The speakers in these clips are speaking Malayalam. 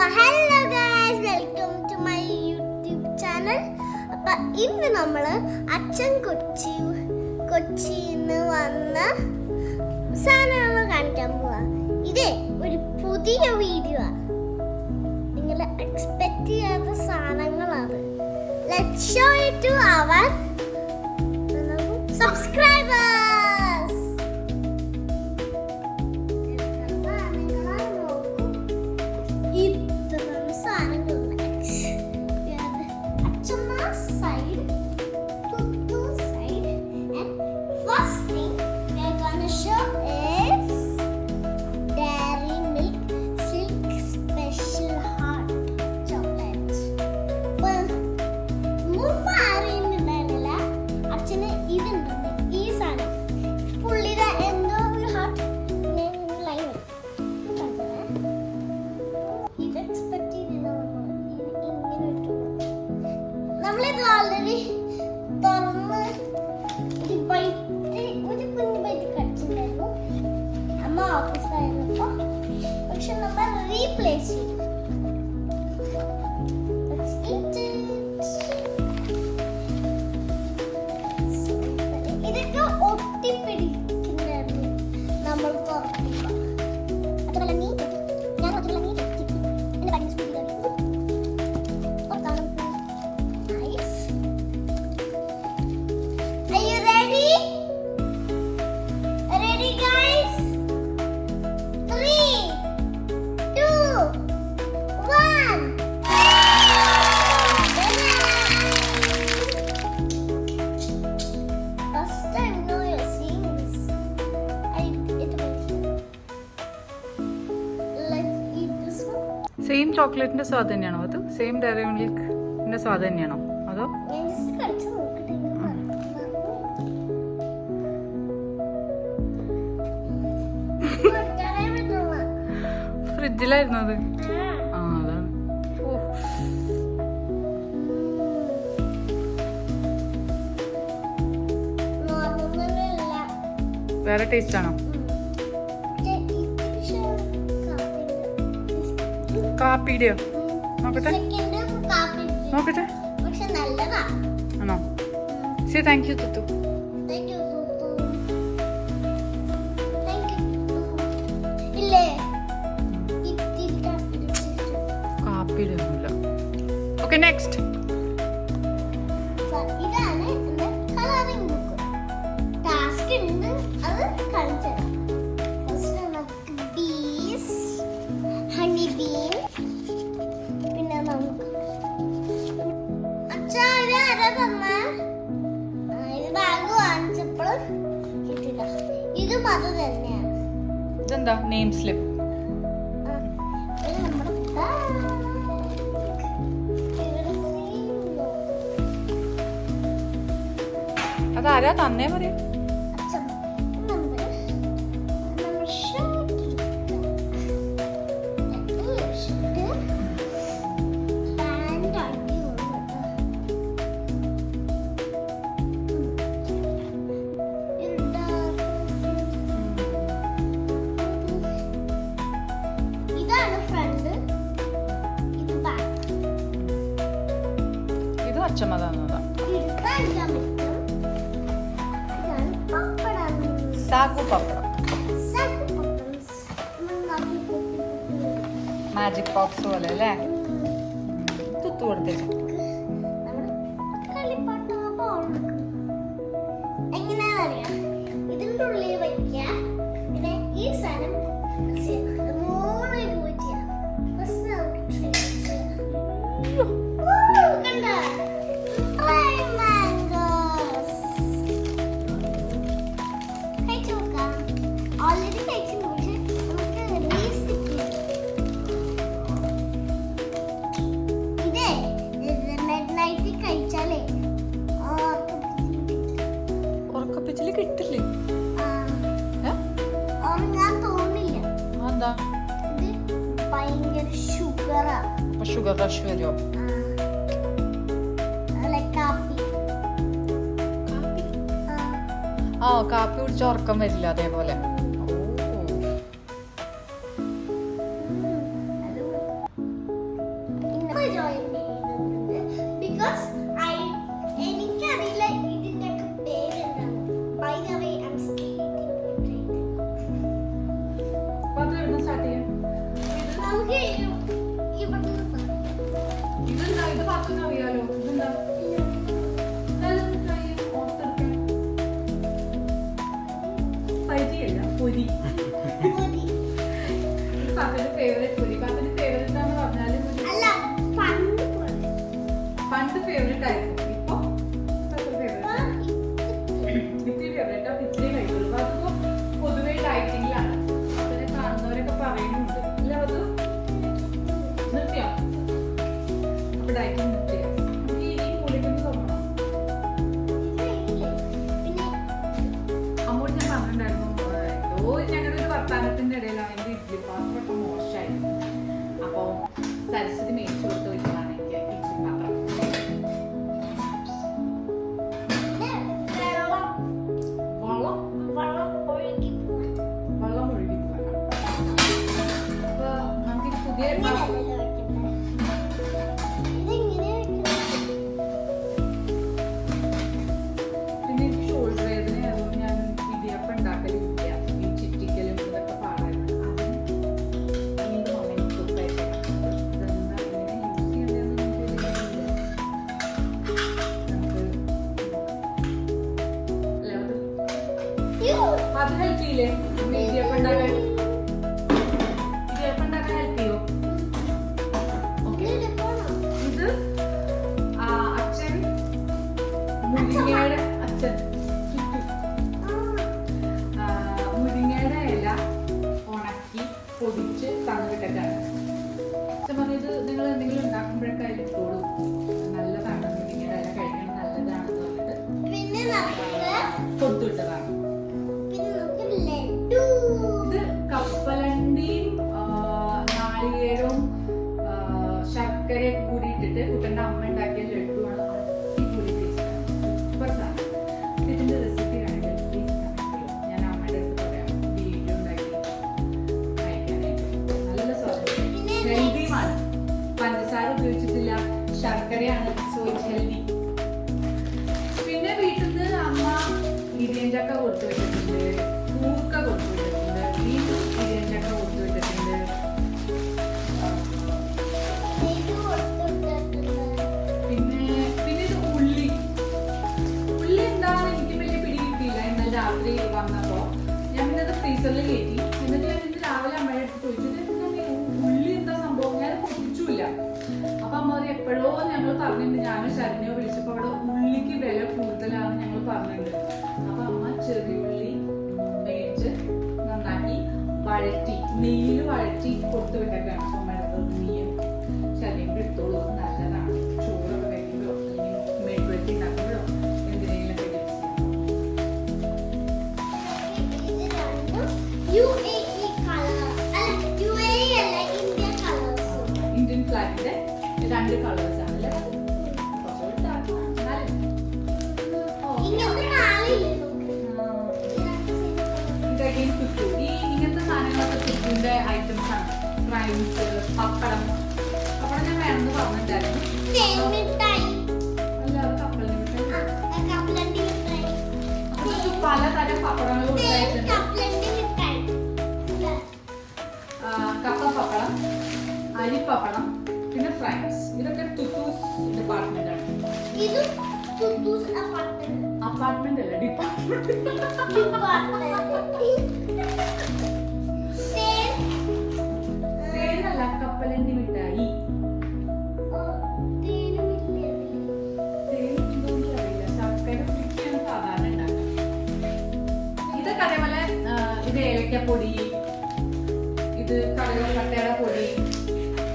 Hello guys, welcome to my YouTube channel. ഇന്ന് നമ്മള് അച്ഛൻ കൊച്ചിന്ന് വന്ന സാധനങ്ങൾ കാണിക്കാൻ പോവാ. ഇതേ ഒരു പുതിയ വീഡിയോ, നിങ്ങൾ എക്സ്പെക്ട് ചെയ്യാത്ത സാധനങ്ങളാണ്. Let's show it to our subscribers. Replace it. Let's eat it. ഇതൊക്കെ ഒട്ടിപ്പിടിക്കുന്നുണ്ട് നമ്മൾ തുറക്കുമ്പോൾ. അതുപോലെ മീൻ, ഞാൻ കുറച്ചുള്ള മീൻ എന്റെ കടിഞ്ഞ സ്കൂളിൽ nice. Are you ready? Ready guys? 3, 2, 1. First time now you're seeing this. Let's eat this one. Same ചോക്ലേറ്റിന്റെ സ്വാദ് തന്നെയാണോ അത്? സെയിം ഡയറി മിൽക്കിന്റെ സ്വാദ് തന്നെയാണോ അതോ? ഞാൻ just കടിച്ചു നോക്കട്ടെ. ഫ്രിഡ്ജിലായിരുന്നു അത്. ആ അതാണ്. വേറെ ടേസ്റ്റ് ആണോ? കാപ്പിയുടെയോ? നോക്കട്ടെ നോക്കട്ടെ. ആണോ? ശരി, താങ്ക് യു തുത്തു. കാപ്പിയുടെ ഒന്നുമില്ല. Okay, next. ഇതാണ് എന്റെ കളറിംഗ് ബുക്ക്. ടാസ്ക് ഉണ്ട്, അത് കാണിച്ചു തരാം. ഫസ്റ്റ് നമുക്ക് ബീസ്, ഹണി ബീൻ, പിന്നെ നമുക്ക് അച്ഛാ ഇത് ആരാ തന്ന? ഇത് ബാഗ് വാങ്ങിച്ചപ്പോൾ കിട്ടില്ല. ഇതും അത് തന്നെയാണ്. ഇതെന്താ? Name slip. ഇത് നമ്മുടെ bag. അതാരാ തന്നേ പറയാ? അച്ഛൻ നമ്മൾ ഷർട്ട് പാന്റ് ആക്കി ഇതാണ് ഫ്രണ്ട്, ഇത് ബാക്ക്. ഇത് അച്ഛമ്മ തന്നതാ. ഇതാണ് പപ്പടം. സാഗു പപ്പടം. മാജിക് ബോക്സ് പോലെ അല്ലേ? തുത്തു കൊടുത്തേക്ക്. എങ്ങനെയാണെന്നറിയാം, ഇതിൻ്റെ ഉള്ളിൽ വയ്ക്കുക. പിന്നെ ഈ സാധനം മോളിലേക്ക് വയ്ക്കുക. ഫസ്റ്റ് നമുക്ക് ട്രൈ ചെയ്യാം. കണ്ടോ? Try mangoes. കഴിച്ചു നോക്കാം. ഓൾറെഡി കഴിക്കുന്നു, പക്ഷെ നമുക്ക് റീസ്റ്റിക്ക് ഇതേ മിഡ് നൈറ്റിൽ കഴിച്ചാലേ ഉറക്കപ്പിച്ചില് കിട്ടില്ലേ? ഉറങ്ങാൻ തോന്നില്ല. എന്താ? ഇത് ഭയങ്കര ഷുഗറാ. അപ്പൊ ഷുഗർ റഷ് വരുമോ? ആ, കാപ്പി കുടിച്ച ഉറക്കം വരില്ല അതേപോലെ. ജോയിൻ ചെയ്യുന്നുണ്ട് ബിക്കോസ് എനിക്കറിയില്ല ഇതിന്റെ ഒക്കെ പേരെന്താണ്. By the way I am skating. അപ്പൊ അത് എവിടെ സ്റ്റാർട്ട് ചെയ്യാം? നമുക്ക് ഇവിടുന്ന് ഇതെന്താ? ഇത് പാത്രം അറിയാലോ. ഇതെന്താ? നല്ലൊന്ന് try ചെയ്ത് ഓർത്തെടുക്കാം. പരിചയല്ല, പൊരി. മതി. ഇത് പാത്രത്തിന്റെ ഫേവറേറ്റ് പൊരി. പാത്രത്തിന്റെ ഫേവറേറ്റ് ആണെന്ന് പറഞ്ഞാല് അല്ല പണ്ട് പോലെ. പണ്ട് ഫേവറേറ്റ് ആയിരുന്നു. ഇപ്പൊ ഫേവറേറ്റ് ഇത്തിരി ഫേവറേറ്റ് അപ്പൊ ഇത്തിരി കഴിക്കുള്ളൂ. അപ്പൊ അതിപ്പോ പൊതുവെ ഡയറ്റിംഗിലാണ്. അതിനെ കാണുന്നവരൊക്കെ പറയുന്നുണ്ട്. അല്ല അത് നിർത്തിയോ? അപ്പൊ ഡയറ്റിംഗ് നിർത്തിയോ? ഈ മൂലിക്കൊന്ന് തുടങ്ങണം. അമ്മോട് ഞാൻ പറഞ്ഞിട്ടുണ്ടായിരുന്നു, എന്തോ ഞങ്ങളുടെ ഒരു വർത്താനത്തിന്റെ ഇടയിലാണ് എന്റെ ഇഡ്ഡലി പാത്രമൊക്കെ മോശമായിരുന്നു. അപ്പൊ സരസ്വതി മേടിച്ചു കൊടുത്ത് വയ്ക്കുന്നതാണ് എനിക്ക് ഇഡ്ഡലി പാത്രം. വെള്ളം ഒഴുകി പോകണം. അപ്പൊ നമുക്ക് പുതിയ പിന്നെ എനിക്ക് ഷോൾഡർ വേദന ആയതുകൊണ്ട് ഞാൻ ഇടിയപ്പം ഉണ്ടാക്കലില്ല. ഈ ചിറ്റിക്കലും ഇതൊക്കെ പാടായിരുന്നു. അതിന് വീണ്ടും അങ്ങനെ സൂപ്പായിട്ട് ഇതെന്താ ഇങ്ങനെ യൂസ് ചെയ്യേണ്ടതെന്ന് എനിക്കറിയില്ല. നമുക്ക് അത് ഹെൽപ്പ് ചെയ്യില്ലേ? ഇടിയപ്പം ഉണ്ടാക്കാൻ ഹെൽപ്പ് ചെയ്യോ? ഓക്കെ. ഇത് അച്ഛൻ മുരിങ്ങയുടെ അച്ഛൻ മുരിങ്ങയുടെ ഇല ഉണക്കി പൊടിച്ച് തന്നുവിട്ടൊക്കെയാണ്. അച്ഛൻ പറഞ്ഞത് നിങ്ങൾ എന്തെങ്കിലും ഉണ്ടാക്കുമ്പോഴൊക്കെ അതിൽ ഇട്ടോളൂ, നല്ലതാണ്, മുരിങ്ങയുടെ ഇല കഴിക്കണം, നല്ലതാണെന്ന് പറഞ്ഞിട്ട് പിന്നെ നമുക്ക് കൊടുത്തുവിട്ടതാണ്. ലഡു. ഇത് കപ്പലണ്ടിയും നാളികേരവും ശർക്കരയും കൂടി ഇട്ടിട്ട് കുട്ടൻ്റെ അമ്മ ഉണ്ടാക്കിയ ലഡുവാണ്. അടിപൊളി ടേസ്റ്റാണ്, സൂപ്പർ സാധനം. ഇതിന്റെ റെസിപ്പി വേണമെങ്കിൽ പ്ലീസ് കമന്റ് ചെയ്യൂ. ഞാൻ അമ്മയുടെ അടുത്ത് പറയാം വീഡിയോ ഉണ്ടാക്കി കഴിക്കാനായിട്ട്. നല്ല സ്വാദം, ഹെൽത്തിയുമാണ്. പഞ്ചസാര ഉപയോഗിച്ചിട്ടില്ല, ശർക്കരയാണ്, സോ ഇറ്റ്സ് ഹെൽത്തി. പിന്നെ വീട്ടിൽ നിന്ന് അമ്മ ഇടിയഞ്ചക്ക കൊടുത്തു വെച്ചിട്ടുണ്ട്, കൂർക്ക കൊടുത്തു വെച്ചിട്ടുണ്ട്, വീണ്ടും ഇടിയഞ്ചക്ക കൊടുത്തു വെച്ചിട്ടുണ്ട്. പിന്നെ ഇത് ഉള്ളി എന്താണെന്ന് എനിക്ക് വലിയ പിടി കിട്ടിയില്ല. ഇന്നലെ രാത്രി വന്നപ്പോ ഞാൻ പിന്നെ അത് ഫ്രീസറിൽ കയറ്റി. എന്നിട്ട് ഞാൻ ഇന്ന് രാവിലെ അമ്മയുടെ അടുത്ത് ചോദിച്ചു, ഉള്ളി എന്താ സംഭവം? ഞാൻ പൊടിച്ചില്ല. അപ്പൊ അമ്മ അത് എപ്പോഴോ ഞങ്ങൾ പറഞ്ഞിട്ടുണ്ട്, ഞാനും ശരണ്യോ വിളിച്ചപ്പോ അവിടെ ഉള്ളിക്ക് വില കൂടുതലാണെന്ന് ഞങ്ങൾ പറഞ്ഞിട്ടുണ്ട്. അപ്പൊ അമ്മ ചെറിയുള്ളി മേടിച്ച് നന്നാക്കി വഴറ്റി, നെയ്യിൽ വഴറ്റി കൊടുത്തു വിട്ടൊക്കെയാണ്. അപ്പൊ അമ്മ എടുത്തത് നെയ്യും ശരീരം എടുത്തോളൂ, നല്ലതാണ്. ചോറൊക്കെ വെക്കുമ്പോഴോ അല്ലെങ്കിൽ മെഴുകുവരട്ടി ഉണ്ടാക്കുമ്പോഴോ എന്തിനെങ്കിലൊക്കെ യൂസ് ചെയ്യാം. ഇന്ത്യൻ ഫ്ലാഗിന്റെ 2 കളേഴ്സ് ആണല്ലേ? കുറച്ചുകൂടി dark ആണ്. എന്നാലും ഇതൊക്കെയും കുറ്റു. ഇങ്ങനത്തെ സാധനങ്ങളൊക്കെ കുറ്റുവിന്റെ ഐറ്റംസ് ആണ്. ഫ്രൈസ്, പപ്പടം ഞാൻ വേണമെന്ന് പറഞ്ഞിട്ടുണ്ടായിരുന്നു. അല്ല, അത് കപ്പലിന് പലതരം പപ്പടങ്ങൾ ഉണ്ടായിട്ടുണ്ട്. കപ്പ പപ്പടം, അരിപ്പപ്പടം, പിന്നെ ഫ്രൈസ്. ഇതൊക്കെ തുത്തൂസ് ഡിപ്പാർട്ട്മെന്റ് ആണ്. അപ്പാർട്ട്മെന്റ് അല്ല, ഡിപ്പാർട്ട്മെന്റ്. തേനല്ല, കപ്പലണ്ടി മിഠായി. അറിയില്ല, ശർക്കര പിടിക്കാണ് സാധാരണ ഉണ്ടാക്കുക. ഇതൊക്കെ അതേപോലെ ഇത് ഏലക്കപ്പൊടി, ഇത് കടലക്കട്ടയുടെ പൊടി,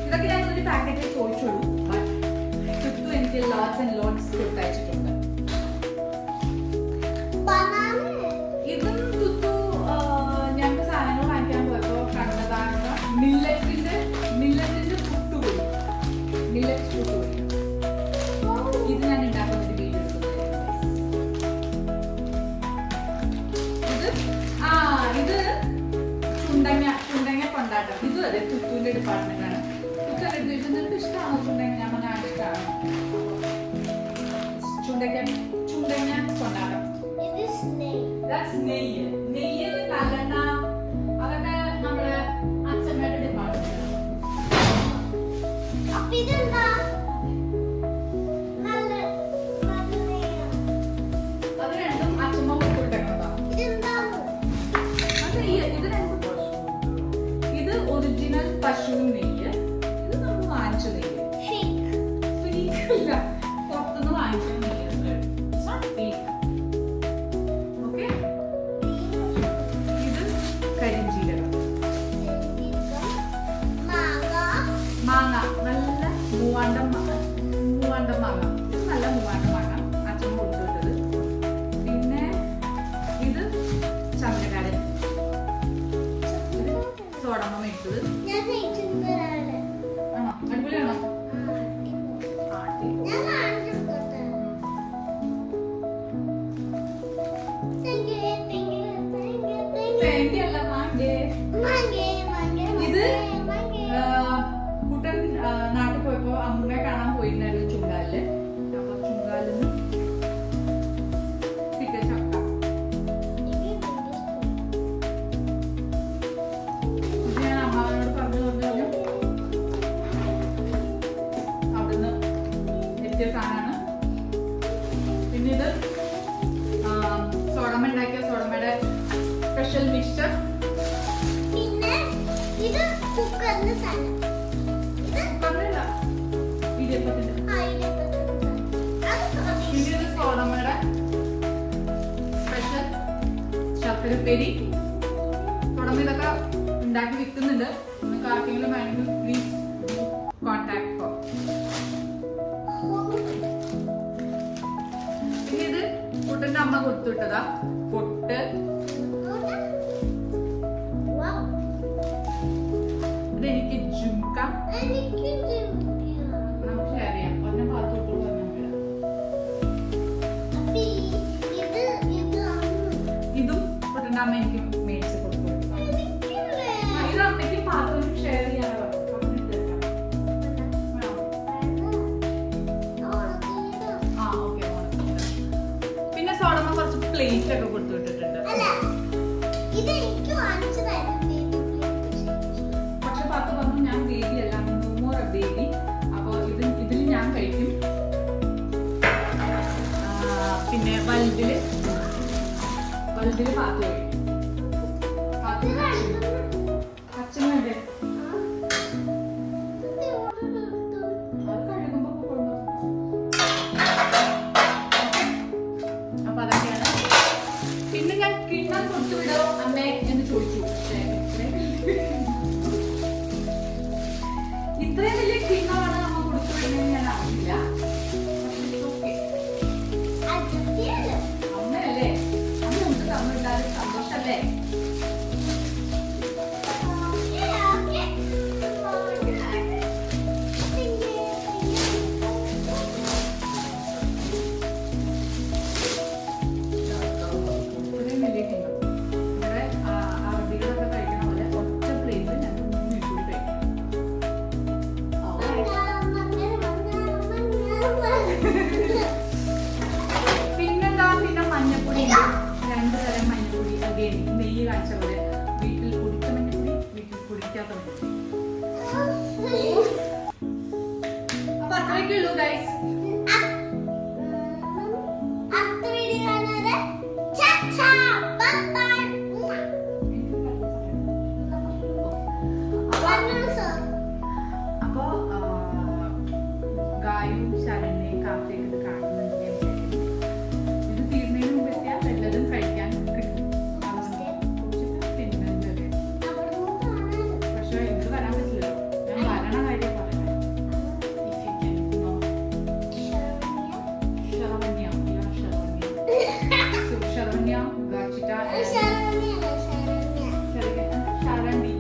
ഇതൊക്കെ ഞാൻ ഒരു പാക്കറ്റിൽ ചോദിച്ചോളൂ. ബട്ട് ചുറ്റും എനിക്ക് ലോട്ട്സ് ആൻഡ് ലോട്ട്സ് കൊടുത്തയച്ചിട്ടുണ്ട്. ഇതും തുത്തു ഞങ്ങൾക്ക് സാധനങ്ങൾ വാങ്ങിക്കാൻ പോയപ്പോ കണ്ടതാണ് മില്ലറ്റിന്റെ പുട്ടുപൊടി, മില്ലറ്റ് പുട്ടുപൊടി. ഇത് ഞാൻ ഉണ്ടാക്കുന്നൊരു വീഡിയോ എടുക്കുന്നത്. ഇത് ചുണ്ടങ്ങ കൊണ്ടാട്ടം. ഇതും അതെ തുത്തുവിന്റെ ഡിപ്പാർട്ട്മെന്റ് ആണ്. തുത്തു നിനക്ക് ഇഷ്ടമാണോ ചുണ്ടങ്ങ? ഞാൻ ആണ്. ചുണ്ടങ്ങ കൊണ്ടാട്ടം. That's നെയ്യ്. നെയ്യ്, നല്ലെണ്ണ, അതൊക്കെ നമ്മുടെ അച്ഛമ്മയുടെ ഡിപ്പാർട്ട്മെന്റ്. അത് രണ്ടും അച്ഛമ്മ കൊടുത്തിട്ടേക്കുന്നതാ. അത് നെയ്യ്, ഇത് രണ്ടും ഇത് ഒറിജിനൽ പശു നെയ്യ്, ഇത് നമ്മൾ വാങ്ങിച്ച നെയ്യ്. ഇല്ല, പുറത്തുനിന്ന് വാങ്ങിച്ച നെയ്യ്. It's not fake. Okay? ഇത് കരിഞ്ജീരകം. മാങ്ങ, നല്ല മൂവാണ്ടം മാങ്ങ. ഇത് നല്ല മൂവാണ്ടം മാങ്ങ അച്ഛൻ കൊടുത്തുവിട്ടത്. പിന്നെ ഇത് ചന്ദ്രകാരൻ, ഇത് സോഡമ്മ മേടിച്ചത്. ആണോ? അടിപൊളിയാണോ? ആട്ടി. വേണ്ടിയല്ല, മാങ്ങേ. ഇത് കുട്ടൻ നാട്ടിൽ പോയപ്പോ അമ്മൂനെ കാണാൻ പോയിരുന്നായിരുന്നു ചുങ്കാലില്. അപ്പൊ ചുങ്കാലിന്ന് കിട്ടിയ ചക്ക. ഇത് ഞാൻ അമ്മാവനോട് പറഞ്ഞു അവിടുന്ന് എത്തിയ സാധനമാണ്. പിന്നെ ഇത് സോഡമ്മ ഉണ്ടാക്കിയ സോഡമ്മയുടെ സ്പെഷ്യൽ മിക്സ്ചർ. പിന്നെ ഇത് കുക്കറിന്റെ സാധനം. പറഞ്ഞില്ല, ഇടിയപ്പത്തിന്റെ. പിന്നെ ഇത് സോഡമ്മയുടെ സ്പെഷ്യൽ ശർക്കരപ്പേരി. സോഡമ്മ ഇതൊക്കെ ഉണ്ടാക്കി വിൽക്കുന്നുണ്ട്. നിങ്ങൾക്ക് ആർക്കെങ്കിലും വേണമെങ്കിൽ പ്ലീസ് കോൺടാക്ട്. പിന്നെ ഇത് കുട്ടന്റെ അമ്മ കൊടുത്തുവിട്ടതാ. പൊട്ട്, ഇതെനിക്ക് ജുംക്ക. നമുക്ക് ഷെയർ ചെയ്യാം. ഒന്നെ പാത്തോട്ടു ഇതും കുട്ടന്റെ അമ്മ എനിക്ക് മേടിച്ച് കൊടുത്തു. ഇത് അമ്മയ്ക്ക് പാത്തോട്ട് ഷെയർ ചെയ്യാനാണ് പറഞ്ഞത്. ആ, ഓക്കെ. പിന്നെ സോഡമ്മ കുറച്ച് പ്ലേറ്റ് ഒക്കെ കൊടുത്തു വിട്ടിട്ടുണ്ട്. പക്ഷെ പത്ത് പറഞ്ഞു ഞാൻ ബേബി അല്ല, മോർ ബേബി. അപ്പൊ ഇതിൽ ഞാൻ കഴിക്കും. പിന്നെ വലുതില് പാത്ത് കഴിക്കും. അച്ഛൻ വേണ്ടേ? അത് കഴുകുമ്പോ കൊണ്ടുവന്നു. അപ്പൊ അതൊക്കെയാണ്. പിന്നെ ഞാൻ കിണ്ണാൻ കൊടുത്തുവിടോ അമ്മേ എന്ന് ചോദിച്ചു. ഇത്രയും വലിയ കിണ്ണമാണ് അമ്മ കൊടുത്തുവിടുന്നത് ഞാൻ അറിയില്ല. അമ്മയല്ലേ, അമ്മ നമുക്ക് തമ്മിലുണ്ടാകും സന്തോഷല്ലേ. പിന്നെന്താ, പിന്നെ മഞ്ഞപ്പൊടി. 2 തരം മഞ്ഞപ്പൊടി. അഗെയിൻ നെയ്യ് കാണിച്ച പോലെ വീട്ടിൽ പൊടിച്ച മഞ്ഞപ്പൊടി, വീട്ടിൽ പൊടിക്കാത്ത മഞ്ഞപ്പൊടി. അപ്പൊ അത്രയൊക്കെ ഉള്ളൂ ഗൈസ്. അപ്പൊ ഗായും ശരണ്യയും കാർത്തിക് ഇത് കാണുന്നുണ്ട്. ഇത് തീർന്നതിന് മുമ്പ് എത്തിയാൽ വല്ലതും കഴിക്കാൻ കിട്ടും. പക്ഷെ ഇത് വരാൻ പറ്റില്ലല്ലോ. ഞാൻ വരണ കാര്യം പറയണേ. ശരണ്യ, ഗാച്ചിട്ട, ശാരാണി.